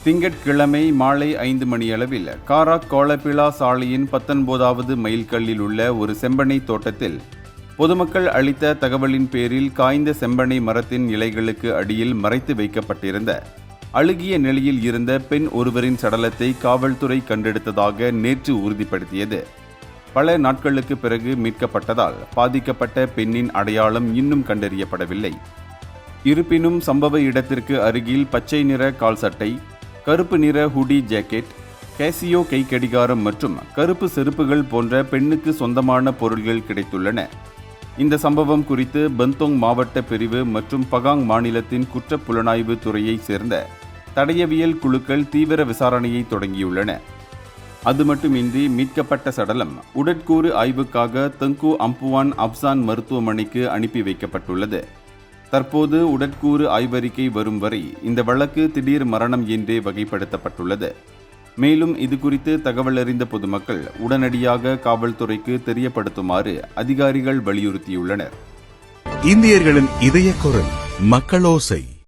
திங்கட்கிழமை மாலை 5 மணியளவில் காராக் கோலப்பிலா சாலையின் 19வது மைல்கல்லில் உள்ள ஒரு செம்பனை தோட்டத்தில் பொதுமக்கள் அளித்த தகவலின் பேரில் காய்ந்த செம்பனை மரத்தின் இலைகளுக்கு அடியில் மறைத்து வைக்கப்பட்டிருந்த அழுகிய நிலையில் இருந்த பெண் ஒருவரின் சடலத்தை காவல்துறை கண்டெடுத்ததாக நேற்று உறுதிப்படுத்தியது. பல நாட்களுக்கு பிறகு மீட்கப்பட்டதால் பாதிக்கப்பட்ட பெண்ணின் அடையாளம் இன்னும் கண்டறியப்படவில்லை. இருப்பினும் சம்பவ இடத்திற்கு அருகில் பச்சை நிற கால் சட்டை, கருப்பு நிற ஹூடி ஜாக்கெட், கேசியோ கைக்கடிகாரம் மற்றும் கருப்பு செருப்புகள் போன்ற பெண்ணுக்கு சொந்தமான பொருள்கள் கிடைத்துள்ளன. இந்த சம்பவம் குறித்து பந்தோங் மாவட்ட பிரிவு மற்றும் பகாங் மாநிலத்தின் குற்றப் புலனாய்வு துறையைச் சேர்ந்த தடயவியல் குழுக்கள் தீவிர விசாரணையை தொடங்கியுள்ளன. அது மட்டுமின்றி மீட்கப்பட்ட சடலம் உடற்கூறு ஆய்வுக்காக தங்கு அம்புவான் அப்சான் மருத்துவமனைக்கு அனுப்பி வைக்கப்பட்டுள்ளது. தற்போது உடற்கூறு ஆய்வறிக்கை வரும் வரை இந்த வழக்கு திடீர் மரணம் என்றே வகைப்படுத்தப்பட்டுள்ளது. மேலும் இதுகுறித்து தகவல் அறிந்த பொதுமக்கள் உடனடியாக காவல்துறைக்கு தெரியப்படுத்துமாறு அதிகாரிகள் வலியுறுத்தியுள்ளனர். இந்தியர்களின் இதய குரல் மக்களோசை.